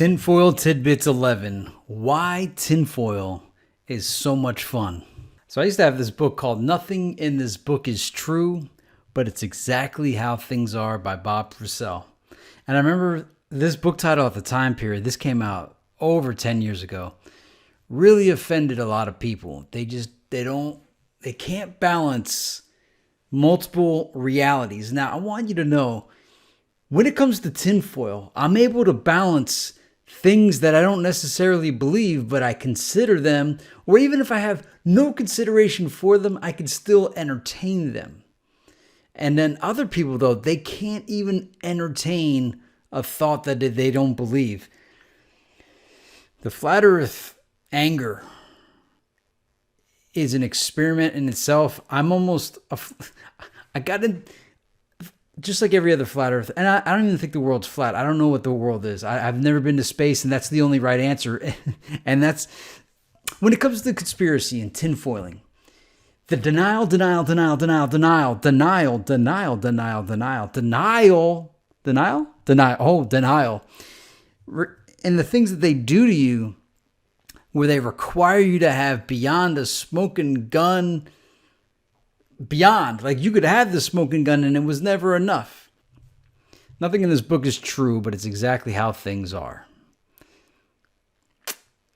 Tinfoil Tidbits 11. Why tinfoil is so much fun. So I used to have this book called Nothing in This Book is True, but It's Exactly How Things Are by Bob Purcell. And I remember this book title at the time period, this came out over 10 years ago, really offended a lot of people. They can't balance multiple realities. Now, I want you to know, when it comes to tinfoil, I'm able to balance things that I don't necessarily believe, but I consider them, or even if I have no consideration for them, I can still entertain them. And then other people, though, they can't even entertain a thought that they don't believe. The flat earth anger is an experiment in itself. I got in, just like every other flat earth, and I don't even think the world's flat. I don't know what the world is. I've never been to space, and that's the only right answer. And that's, when it comes to conspiracy and tinfoiling, the denial, and the things that they do to you, where they require you to have beyond a smoking gun, beyond, like you could have the smoking gun and it was never enough. Nothing in this book is true, but it's exactly how things are.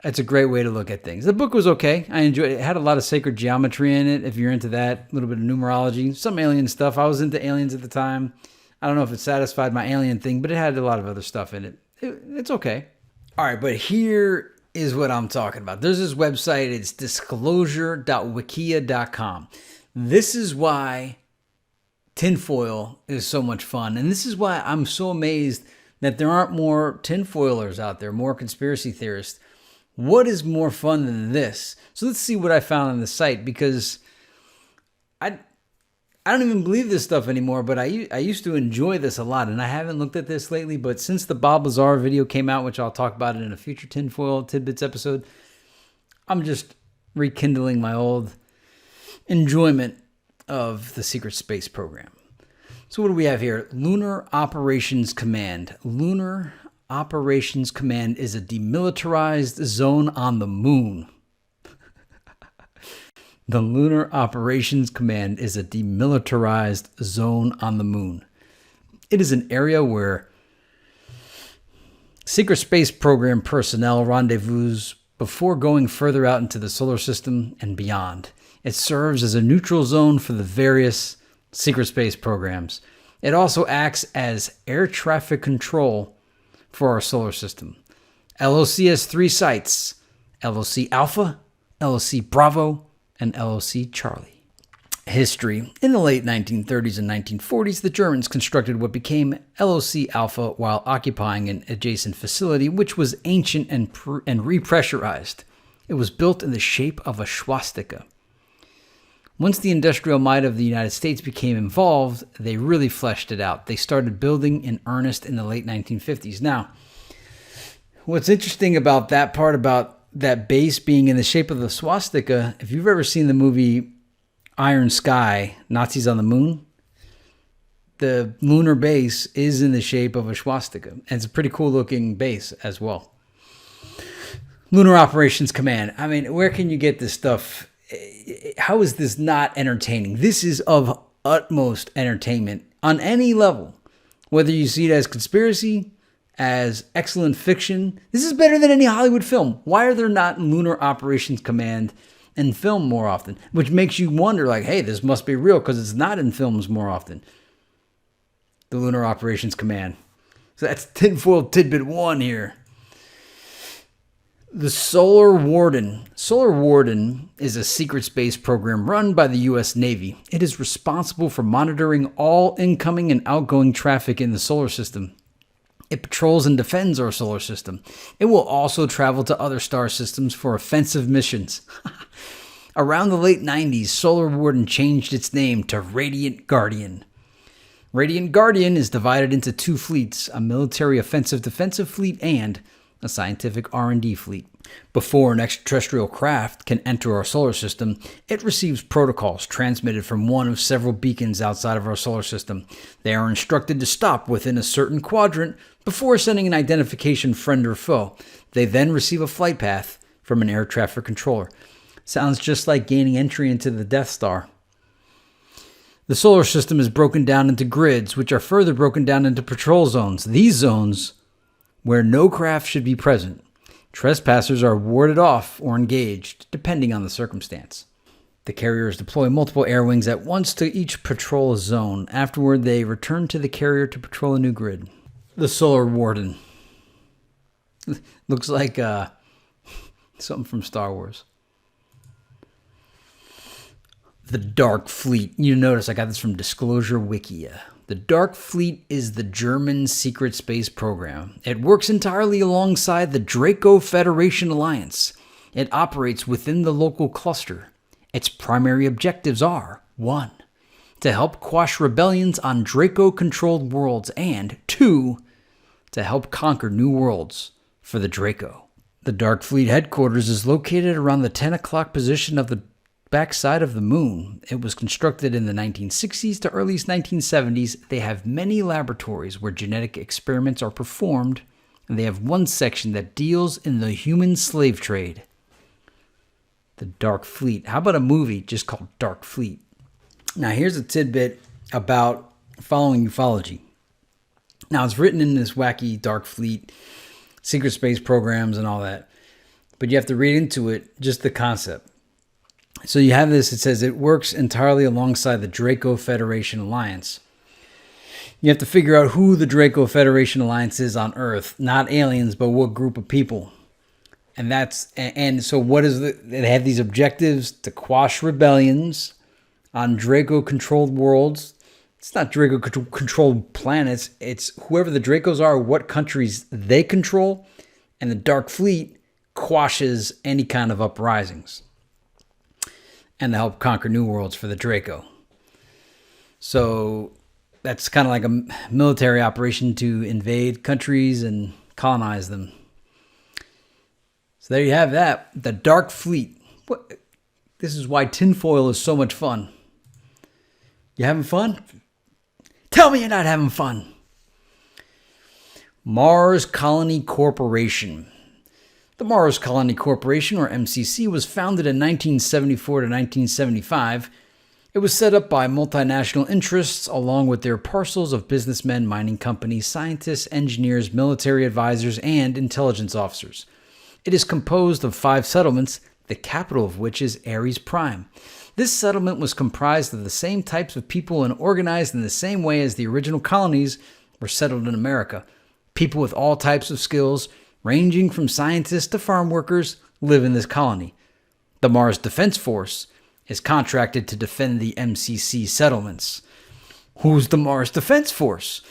It's a great way to look at things. The book was okay. I enjoyed it. It had a lot of sacred geometry in it, if you're into that. A little bit of numerology, some alien stuff. I was into aliens at the time. I don't know if it satisfied my alien thing, but it had a lot of other stuff in it. It's okay. All right, but here is what I'm talking about. There's this website. It's disclosure.wikia.com. This is why tinfoil is so much fun. And this is why I'm so amazed that there aren't more tinfoilers out there, more conspiracy theorists. What is more fun than this? So let's see what I found on the site, because I don't even believe this stuff anymore, but I used to enjoy this a lot, and I haven't looked at this lately. But since the Bob Lazar video came out, which I'll talk about it in a future Tinfoil Tidbits episode, I'm just rekindling my old enjoyment of the secret space program. So what do we have here? Lunar Operations Command. Lunar Operations Command is a demilitarized zone on the moon. The Lunar Operations Command is a demilitarized zone on the moon. It is an area where secret space program personnel rendezvous before going further out into the solar system and beyond. It serves as a neutral zone for the various secret space programs. It also acts as air traffic control for our solar system. LOC has 3 sites: LOC Alpha, LOC Bravo, and LOC Charlie. History. In the late 1930s and 1940s, the Germans constructed what became LOC Alpha while occupying an adjacent facility which was ancient and repressurized. It was built in the shape of a swastika. Once the industrial might of the United States became involved, they really fleshed it out. They started building in earnest in the late 1950s. Now, what's interesting about that part, about that base being in the shape of the swastika, if you've ever seen the movie Iron Sky, Nazis on the Moon, the lunar base is in the shape of a swastika. And it's a pretty cool looking base as well. Lunar Operations Command. I mean, where can you get this stuff? How is this not entertaining? This is of utmost entertainment on any level. Whether you see it as conspiracy, as excellent fiction, this is better than any Hollywood film. Why are there not Lunar Operations Command in film more often? Which makes you wonder, like, hey, this must be real, because it's not in films more often. The Lunar Operations Command. So that's Tinfoil Tidbit 1 here. The Solar Warden. Solar Warden is a secret space program run by the U.S. Navy. It is responsible for monitoring all incoming and outgoing traffic in the solar system. It patrols and defends our solar system. It will also travel to other star systems for offensive missions. Around the late 90s, Solar Warden changed its name to Radiant Guardian. Radiant Guardian is divided into 2 fleets, a military offensive defensive fleet and a scientific R&D fleet. Before an extraterrestrial craft can enter our solar system, it receives protocols transmitted from one of several beacons outside of our solar system. They are instructed to stop within a certain quadrant before sending an identification friend or foe. They then receive a flight path from an air traffic controller. Sounds just like gaining entry into the Death Star. The solar system is broken down into grids, which are further broken down into patrol zones. These zones, where no craft should be present. Trespassers are warded off or engaged, depending on the circumstance. The carriers deploy multiple air wings at once to each patrol zone. Afterward, they return to the carrier to patrol a new grid. The Solar Warden. Looks like something from Star Wars. The Dark Fleet. You notice I got this from Disclosure Wikia. The Dark Fleet is the German secret space program. It works entirely alongside the Draco Federation Alliance. It operates within the local cluster. Its primary objectives are 1. To help quash rebellions on Draco-controlled worlds, and 2. To help conquer new worlds for the Draco. The Dark Fleet headquarters is located around the 10 o'clock position of the backside of the moon. It was constructed in the 1960s to early 1970s. They have many laboratories where genetic experiments are performed, and they have one section that deals in the human slave trade. The Dark Fleet. How about a movie just called Dark Fleet? Now here's a tidbit about following ufology. Now it's written in this wacky Dark Fleet, secret space programs and all that, but you have to read into it just the concept. So you have this, it says it works entirely alongside the Draco Federation Alliance. You have to figure out who the Draco Federation Alliance is on Earth, not aliens, but what group of people. And so what is they have these objectives to quash rebellions on Draco-controlled worlds. It's not Draco-controlled planets. It's whoever the Dracos are, what countries they control, and the Dark Fleet quashes any kind of uprisings. And to help conquer new worlds for the Draco. So that's kind of like a military operation to invade countries and colonize them. So there you have that. The Dark Fleet. This is why tinfoil is so much fun. You having fun? Tell me you're not having fun. Mars Colony Corporation. The Mars Colony Corporation, or MCC, was founded in 1974 to 1975. It was set up by multinational interests along with their parcels of businessmen, mining companies, scientists, engineers, military advisors, and intelligence officers. It is composed of 5 settlements, the capital of which is Ares Prime. This settlement was comprised of the same types of people and organized in the same way as the original colonies were settled in America. People with all types of skills, ranging from scientists to farm workers, live in this colony. The Mars Defense Force is contracted to defend the MCC settlements. Who's the Mars Defense Force?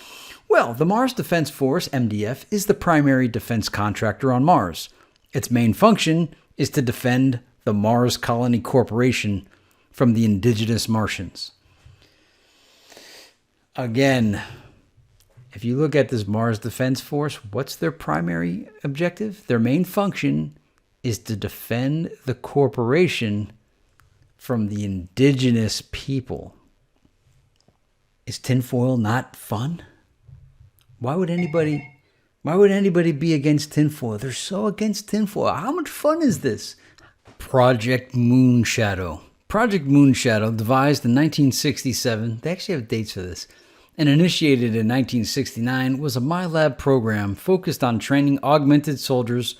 Well, the Mars Defense Force, MDF, is the primary defense contractor on Mars. Its main function is to defend the Mars Colony Corporation from the indigenous Martians. Again, if you look at this Mars Defense Force, what's their primary objective? Their main function is to defend the corporation from the indigenous people. Is tinfoil not fun? Why would anybody be against tinfoil? They're so against tinfoil. How much fun is this? Project Moonshadow. Project Moonshadow, devised in 1967, they actually have dates for this, and initiated in 1969, was a MyLab program focused on training augmented soldiers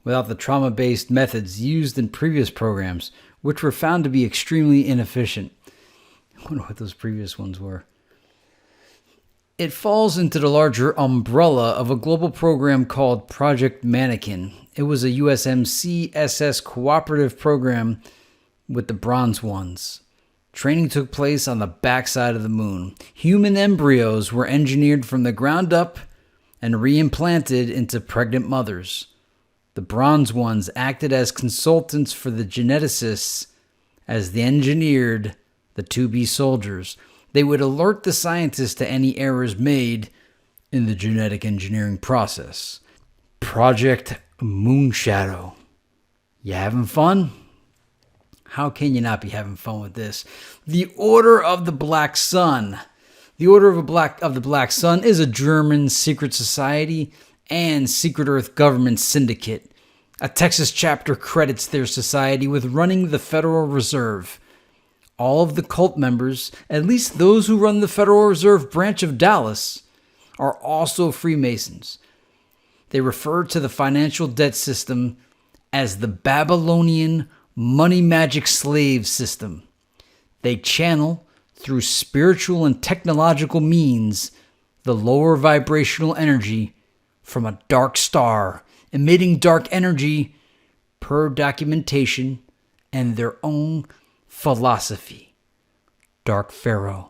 without the trauma-based methods used in previous programs, which were found to be extremely inefficient. I wonder what those previous ones were. It falls into the larger umbrella of a global program called Project Mannequin. It was a USMC SS cooperative program with the Bronze Ones. Training took place on the backside of the moon. Human embryos were engineered from the ground up and reimplanted into pregnant mothers. The Bronze Ones acted as consultants for the geneticists as they engineered the to-be soldiers. They would alert the scientists to any errors made in the genetic engineering process. Project Moonshadow. You having fun? How can you not be having fun with this? The Order of the Black Sun. The Order of the Black Sun is a German secret society and secret Earth government syndicate. A Texas chapter credits their society with running the Federal Reserve. All of the cult members, at least those who run the Federal Reserve branch of Dallas, are also Freemasons. They refer to the financial debt system as the Babylonian money magic slave system. They channel, through spiritual and technological means, the lower vibrational energy from a dark star, emitting dark energy per documentation and their own philosophy. Dark Pharaoh.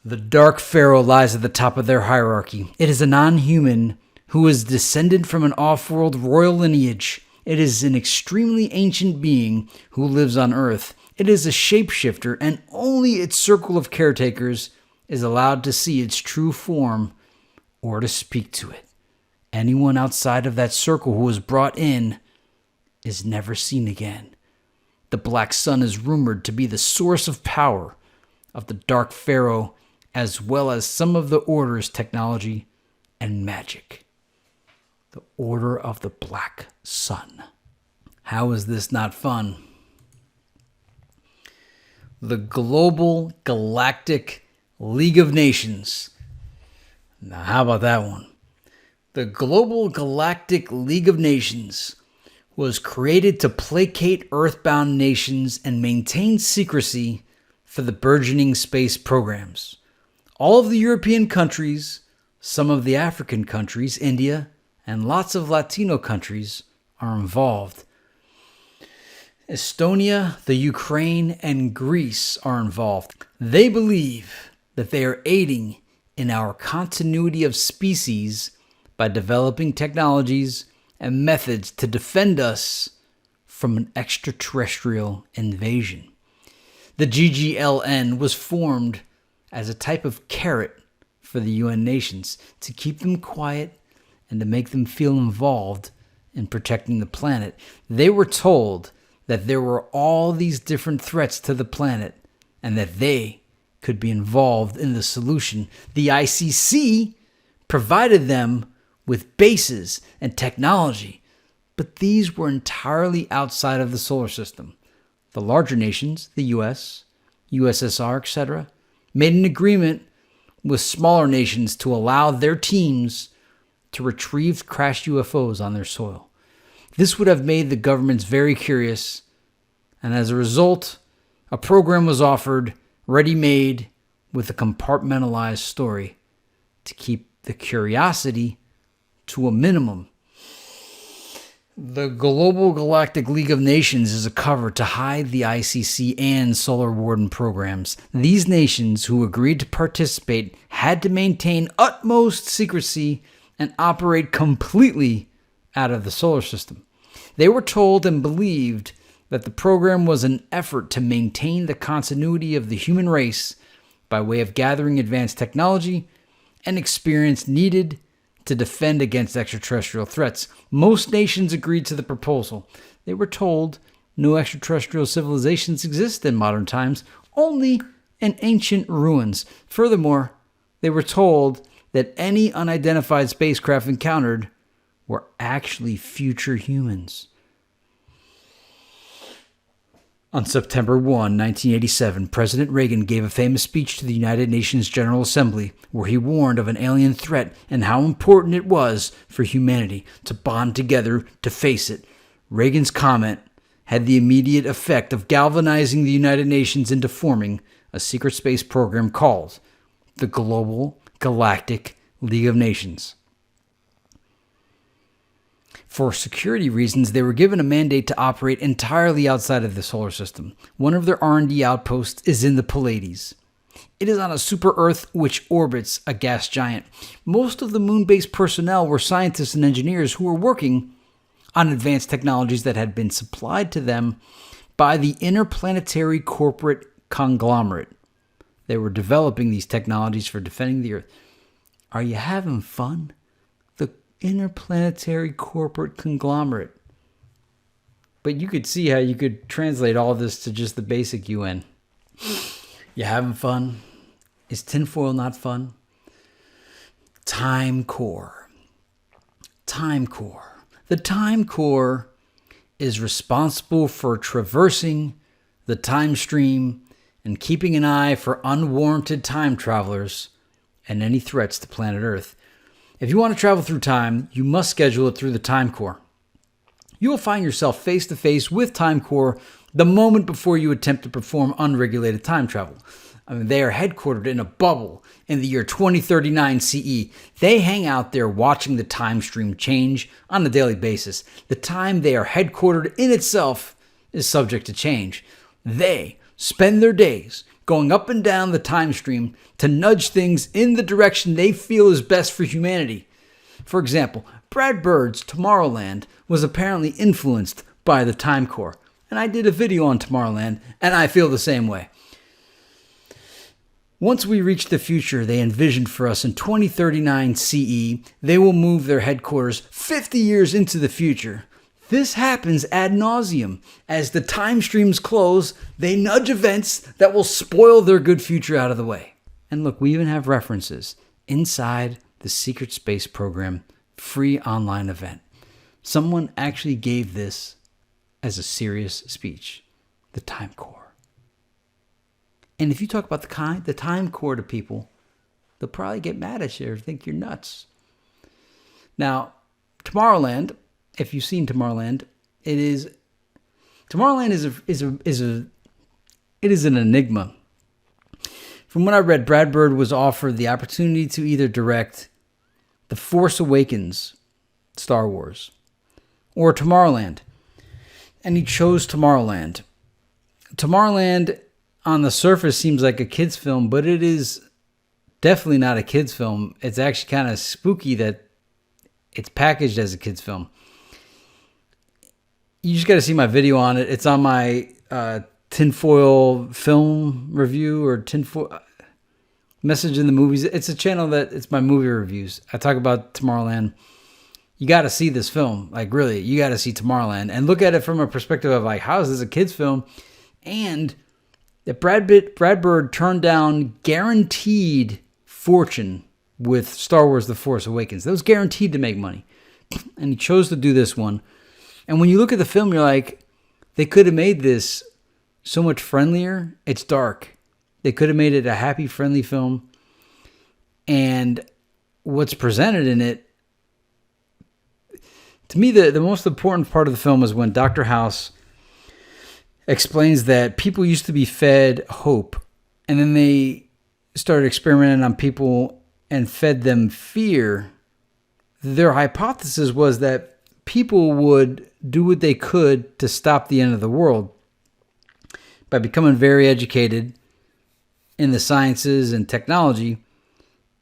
The Dark Pharaoh lies at the top of their hierarchy. It is a non-human who is descended from an off-world royal lineage. It is an extremely ancient being who lives on Earth. It is a shapeshifter, and only its circle of caretakers is allowed to see its true form or to speak to it. Anyone outside of that circle who is brought in is never seen again. The Black Sun is rumored to be the source of power of the Dark Pharaoh, as well as some of the Order's technology and magic. The Order of the Black Sun. How is this not fun? The Global Galactic League of Nations. Now, how about that one? The Global Galactic League of Nations was created to placate Earthbound nations and maintain secrecy for the burgeoning space programs. All of the European countries, some of the African countries, India, and lots of Latino countries are involved. Estonia, the Ukraine, and Greece are involved. They believe that they are aiding in our continuity of species by developing technologies and methods to defend us from an extraterrestrial invasion. The GGLN was formed as a type of carrot for the UN nations to keep them quiet and to make them feel involved in protecting the planet. They were told that there were all these different threats to the planet and that they could be involved in the solution. The ICC provided them with bases and technology, but these were entirely outside of the solar system. The larger nations, the US, USSR, etc., made an agreement with smaller nations to allow their teams to retrieve crashed UFOs on their soil. This would have made the governments very curious, and as a result, a program was offered, ready-made, with a compartmentalized story to keep the curiosity to a minimum. The Global Galactic League of Nations is a cover to hide the ICC and Solar Warden programs. These nations who agreed to participate had to maintain utmost secrecy and operate completely out of the solar system. They were told and believed that the program was an effort to maintain the continuity of the human race by way of gathering advanced technology and experience needed to defend against extraterrestrial threats. Most nations agreed to the proposal. They were told no extraterrestrial civilizations exist in modern times, only in ancient ruins. Furthermore, they were told that any unidentified spacecraft encountered were actually future humans. On September 1, 1987, President Reagan gave a famous speech to the United Nations General Assembly where he warned of an alien threat and how important it was for humanity to bond together to face it. Reagan's comment had the immediate effect of galvanizing the United Nations into forming a secret space program called the Global Galactic League of Nations. For security reasons, they were given a mandate to operate entirely outside of the solar system. One of their R&D outposts is in the Pleiades. It is on a super-Earth which orbits a gas giant. Most of the moon-based personnel were scientists and engineers who were working on advanced technologies that had been supplied to them by the interplanetary corporate conglomerate. They were developing these technologies for defending the Earth. Are you having fun? the interplanetary corporate conglomerate. But you could see how you could translate all this to just the basic UN. You having fun? Is tinfoil not fun? Time core. Time core. The time core is responsible for traversing the time stream and keeping an eye for unwarranted time travelers and any threats to planet Earth. If you want to travel through time, you must schedule it through the time core. You will find yourself face to face with time core the moment before you attempt to perform unregulated time travel. I mean, they are headquartered in a bubble in the year 2039 CE. They hang out there watching the time stream change on a daily basis. The time they are headquartered in itself is subject to change. They spend their days going up and down the time stream to nudge things in the direction they feel is best for humanity. For example, Brad Bird's Tomorrowland was apparently influenced by the Time Core. And I did a video on Tomorrowland, and I feel the same way. Once we reach the future they envisioned for us in 2039 CE, they will move their headquarters 50 years into the future. This happens ad nauseum. As the time streams close, they nudge events that will spoil their good future out of the way. And look, we even have references inside the Secret Space Program free online event. Someone actually gave this as a serious speech. The Time Core. And if you talk about the Time Core to people, they'll probably get mad at you or think you're nuts. Now, Tomorrowland, if you've seen Tomorrowland, it is an enigma. From what I read, Brad Bird was offered the opportunity to either direct The Force Awakens, Star Wars, or Tomorrowland. And he chose Tomorrowland. Tomorrowland, on the surface, seems like a kid's film, but it is definitely not a kid's film. It's actually kind of spooky that it's packaged as a kid's film. You just got to see my video on it. It's on my Tinfoil film review or Tinfoil Message in the Movies. It's a channel it's my movie reviews. I talk about Tomorrowland. You got to see this film. Like, really, you got to see Tomorrowland and look at it from a perspective of like, how is this a kid's film? And that Brad Bird turned down guaranteed fortune with Star Wars The Force Awakens. That was guaranteed to make money. And he chose to do this one. And when you look at the film, you're like, they could have made this so much friendlier. It's dark. They could have made it a happy, friendly film. And what's presented in it, to me, the most important part of the film is when Dr. House explains that people used to be fed hope, and then they started experimenting on people and fed them fear. Their hypothesis was that people would do what they could to stop the end of the world by becoming very educated in the sciences and technology.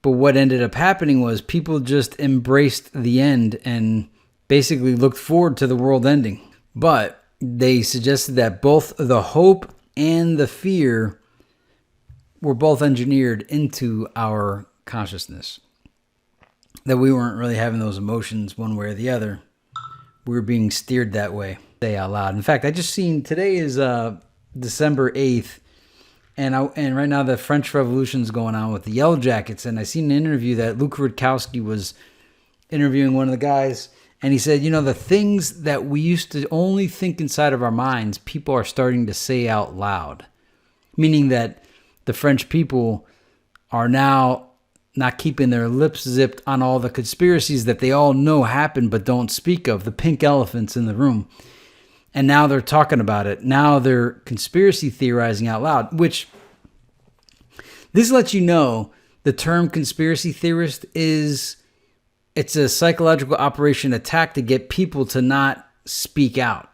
But what ended up happening was people just embraced the end and basically looked forward to the world ending. But they suggested that both the hope and the fear were both engineered into our consciousness. That we weren't really having those emotions one way or the other. We were being steered that way. Say out loud. In fact, I just seen today is December 8th, and right now the French Revolution's going on with the Yellow Jackets, and I seen an interview that Luke Rutkowski was interviewing one of the guys, and he said, the things that we used to only think inside of our minds, people are starting to say out loud. Meaning that the French people are now not keeping their lips zipped on all the conspiracies that they all know happen but don't speak of, the pink elephants in the room. And now they're talking about it. Now they're conspiracy theorizing out loud, which this lets you know the term conspiracy theorist it's a psychological operation attack to get people to not speak out.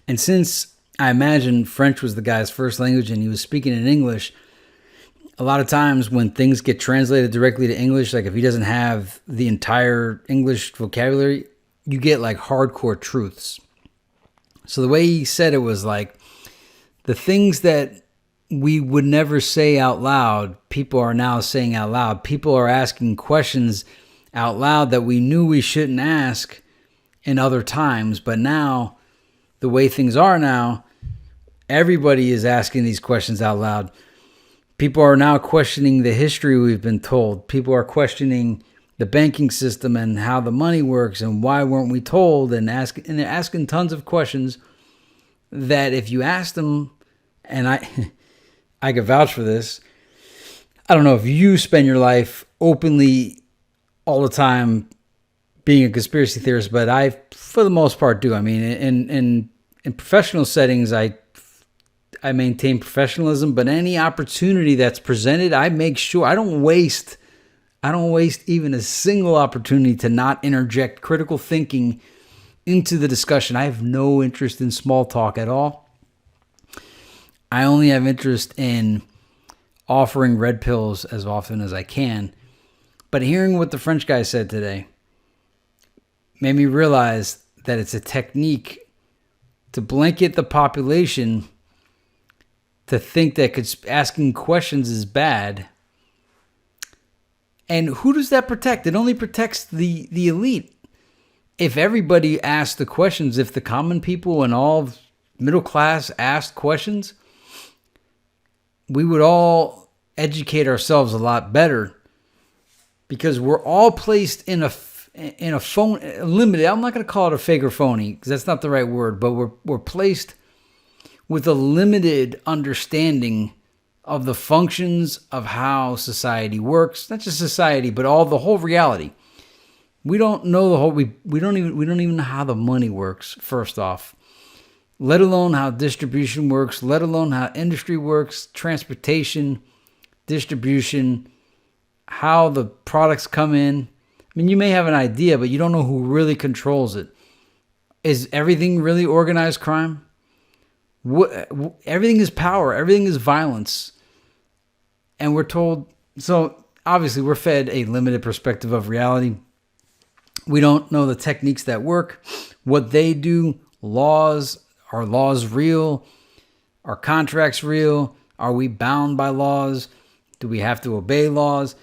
And since I imagine French was the guy's first language and he was speaking in English, a lot of times when things get translated directly to English, like if he doesn't have the entire English vocabulary, you get like hardcore truths. So the way he said it was like, the things that we would never say out loud, people are now saying out loud. People are asking questions out loud that we knew we shouldn't ask in other times. But now, the way things are now, everybody is asking these questions out loud. People are now questioning the history we've been told. People are questioning the banking system and how the money works and why weren't we told, and they're asking tons of questions that if you ask them, and I can vouch for this. I don't know if you spend your life openly all the time being a conspiracy theorist, but I, for the most part, do. I mean, in professional settings, I maintain professionalism, but any opportunity that's presented, I make sure I don't waste even a single opportunity to not interject critical thinking into the discussion. I have no interest in small talk at all. I only have interest in offering red pills as often as I can. But hearing what the French guy said today made me realize that it's a technique to blanket the population to think that asking questions is bad. And who does that protect? It only protects the elite. If everybody asked the questions, if the common people and all middle class asked questions, we would all educate ourselves a lot better, because we're all placed in a phone limited. I'm not going to call it a fake or phony because that's not the right word, but we're placed with a limited understanding of the functions of how society works. Not just society, but the whole reality. We don't know the whole. We don't even know how the money works. First off, let alone how distribution works. Let alone how industry works, transportation, distribution, how the products come in. I mean, you may have an idea, but you don't know who really controls it. Is everything really organized crime? Everything is power. Everything is violence. And we're told, so obviously we're fed a limited perspective of reality. We don't know the techniques that work, what they do, laws. Are laws real? Are contracts real? Are we bound by laws? Do we have to obey laws?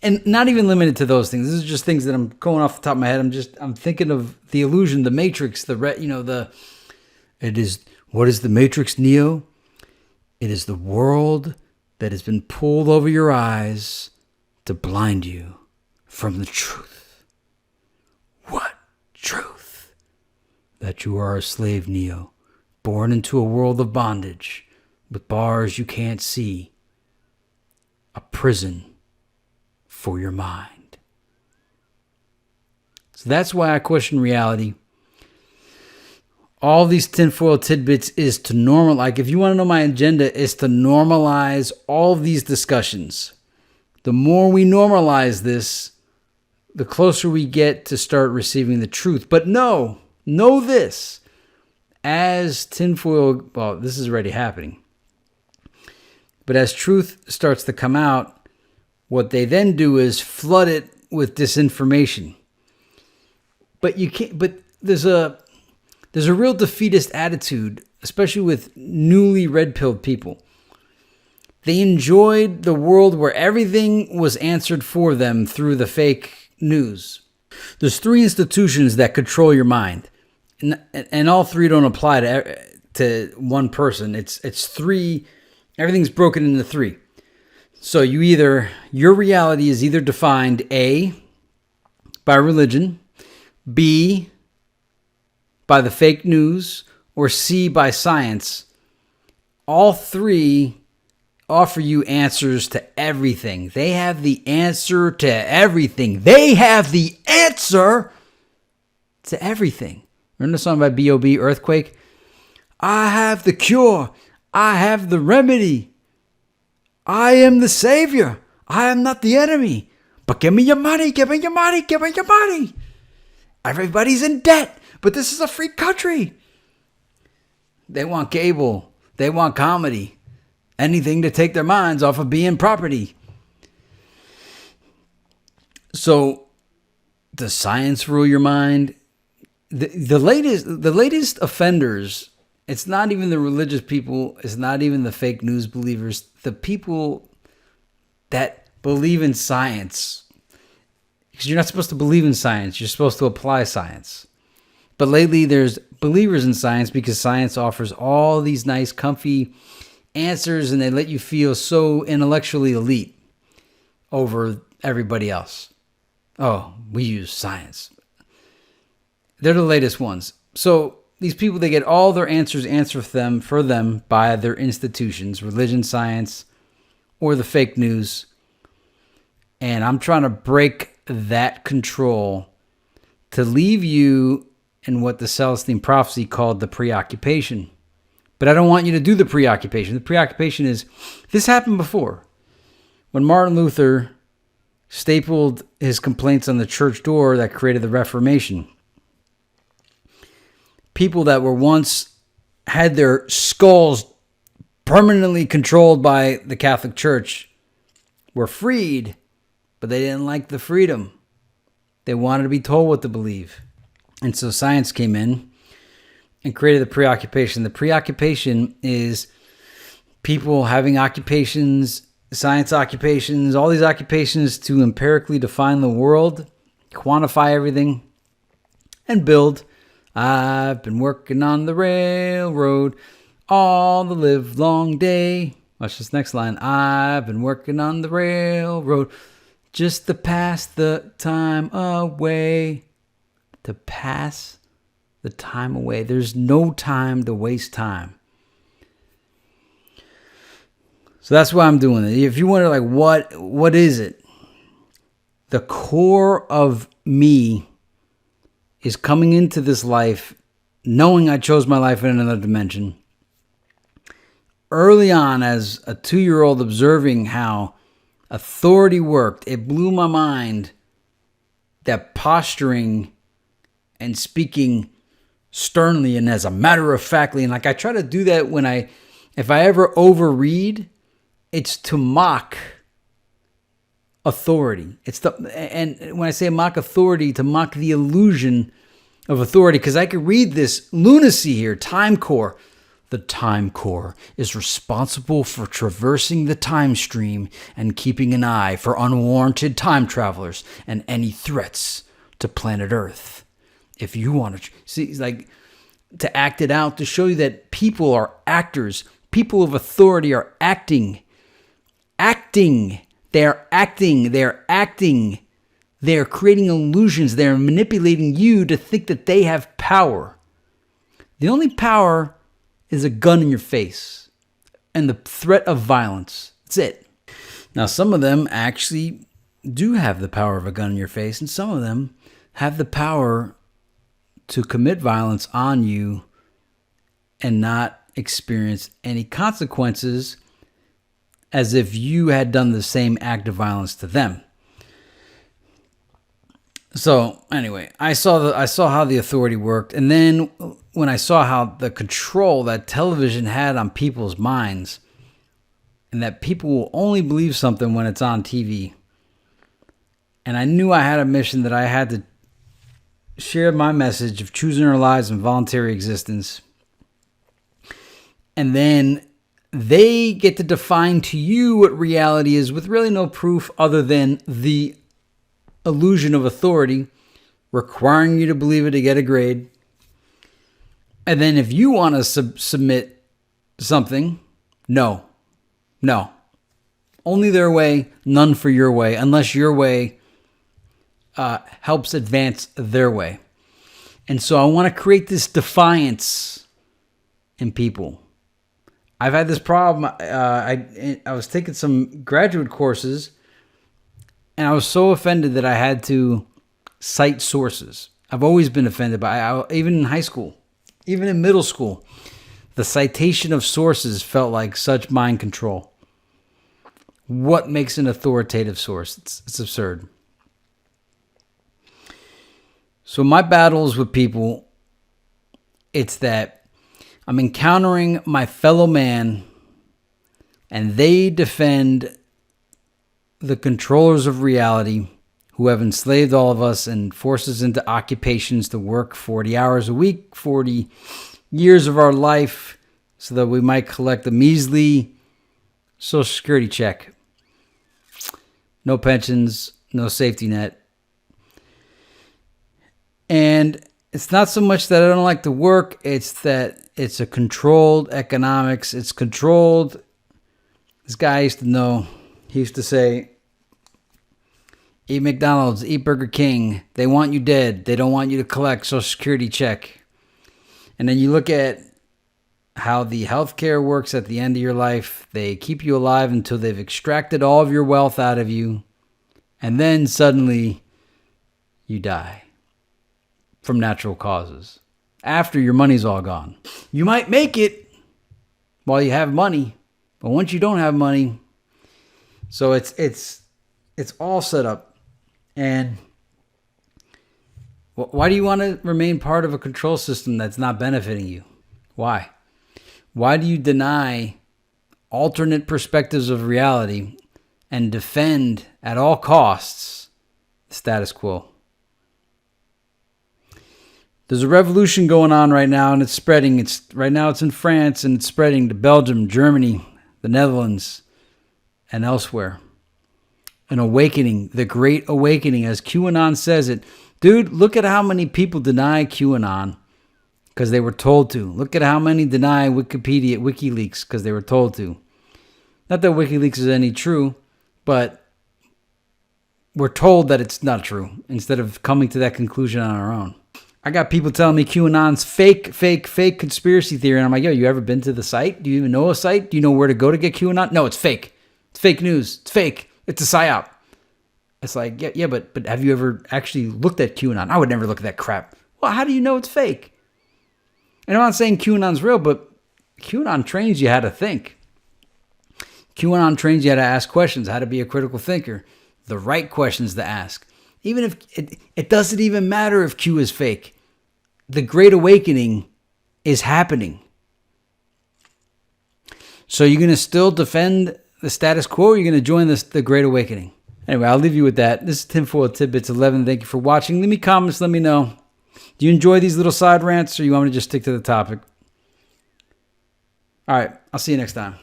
And not even limited to those things. This is just things that I'm going off the top of my head. I'm thinking of the illusion, the Matrix, what is the Matrix, Neo? It is the world that has been pulled over your eyes to blind you from the truth. What truth? That you are a slave, Neo, born into a world of bondage with bars you can't see. A prison for your mind. So that's why I question reality. All these tinfoil tidbits is to if you want to know my agenda, is to normalize all of these discussions. The more we normalize this, the closer we get to start receiving the truth. But know this, as tinfoil, well, this is already happening. But as truth starts to come out, what they then do is flood it with disinformation. But you can't. But there's a real defeatist attitude, especially with newly red-pilled people. They enjoyed the world where everything was answered for them through the fake news. There's 3 institutions that control your mind, and all 3 don't apply to one person. It's 3. Everything's broken into 3. So your reality is either defined A, by religion, B, by the fake news, or C, by science. All 3 offer you answers to everything. They have the answer to everything. They have the answer to everything. Remember the song by B.O.B., Earthquake? I have the cure. I have the remedy. I am the savior. I am not the enemy. But give me your money. Give me your money. Give me your money. Everybody's in debt. But this is a free country. They want cable. They want comedy. Anything to take their minds off of being property. So, does science rule your mind? The latest offenders, it's not even the religious people, it's not even the fake news believers, the people that believe in science Because you're not supposed to believe in science. You're supposed to apply science. But lately, there's believers in science because science offers all these nice, comfy answers, and they let you feel so intellectually elite over everybody else. Oh, we use science. They're the latest ones. So these people, they get all their answers answered for them by their institutions, religion, science, or the fake news. And I'm trying to break that control to leave you in what the Celestine prophecy called the preoccupation. But I don't want you to do the preoccupation. The preoccupation is, this happened before. When Martin Luther stapled his complaints on the church door that created the Reformation, people that were once had their skulls permanently controlled by the Catholic Church were freed, but they didn't like the freedom. They wanted to be told what to believe. And so science came in and created the preoccupation. The preoccupation is people having occupations, science occupations, all these occupations to empirically define the world, quantify everything, and build. I've been working on the railroad all the livelong day. Watch this next line. I've been working on the railroad just to pass the time away. To pass the time away. There's no time to waste time. So that's why I'm doing it. If you wonder, like, what is it? The core of me is coming into this life knowing I chose my life in another dimension. Early on, as a 2-year-old, observing how authority worked, it blew my mind that posturing and speaking sternly and as a matter of factly, and like I try to do that if I ever overread, it's to mock authority. And when I say mock authority, to mock the illusion of authority, because I could read this lunacy here, time core. The time core is responsible for traversing the time stream and keeping an eye for unwarranted time travelers and any threats to planet Earth. If you want to see, like, to act it out, to show you that people are actors, people of authority are acting. They're acting. They're creating illusions. They're manipulating you to think that they have power. The only power is a gun in your face and the threat of violence. That's it. Now, some of them actually do have the power of a gun in your face, and some of them have the power to commit violence on you and not experience any consequences as if you had done the same act of violence to them. So anyway, I saw how the authority worked, and then when I saw how the control that television had on people's minds, and that people will only believe something when it's on TV, and I knew I had a mission that I had to share my message of choosing our lives and voluntary existence. And then they get to define to you what reality is with really no proof other than the illusion of authority, requiring you to believe it to get a grade. And then if you want to submit something, no. Only their way, none for your way, unless your way helps advance their way. And so I want to create this defiance in people. I've had this problem. I was taking some graduate courses, and I was so offended that I had to cite sources. I've always been offended by, even in high school, even in middle school, the citation of sources felt like such mind control. What makes an authoritative source? It's absurd. So my battles with people, it's that I'm encountering my fellow man and they defend the controllers of reality who have enslaved all of us and forced us into occupations to work 40 hours a week, 40 years of our life, so that we might collect a measly Social Security check. No pensions, no safety net, it's not so much that I don't like to work. It's that it's a controlled economics. It's controlled. This guy I used to know. He used to say, eat McDonald's, eat Burger King. They want you dead. They don't want you to collect Social Security check. And then you look at how the healthcare works at the end of your life. They keep you alive until they've extracted all of your wealth out of you. And then suddenly you die from natural causes after your money's all gone. You might make it while you have money, but once you don't have money, so it's all set up. And why do you want to remain part of a control system that's not benefiting you? Why? Why do you deny alternate perspectives of reality and defend at all costs the status quo? There's a revolution going on right now, and it's spreading. Right now it's in France, and it's spreading to Belgium, Germany, the Netherlands, and elsewhere. An awakening, the Great Awakening, as QAnon says it. Dude, look at how many people deny QAnon because they were told to. Look at how many deny WikiLeaks because they were told to. Not that WikiLeaks is any true, but we're told that it's not true instead of coming to that conclusion on our own. I got people telling me QAnon's fake conspiracy theory. And I'm like, yo, you ever been to the site? Do you even know a site? Do you know where to go to get QAnon? No, it's fake. It's fake news. It's fake. It's a psyop. It's like, yeah, but have you ever actually looked at QAnon? I would never look at that crap. Well, how do you know it's fake? And I'm not saying QAnon's real, but QAnon trains you how to think. QAnon trains you how to ask questions, how to be a critical thinker, the right questions to ask. Even if it doesn't even matter if Q is fake. The Great Awakening is happening. So you're going to still defend the status quo, or you're going to join the Great Awakening? Anyway, I'll leave you with that. This is Tinfoil Tidbits 11. Thank you for watching. Leave me comments. Let me know. Do you enjoy these little side rants, or you want me to just stick to the topic? All right. I'll see you next time.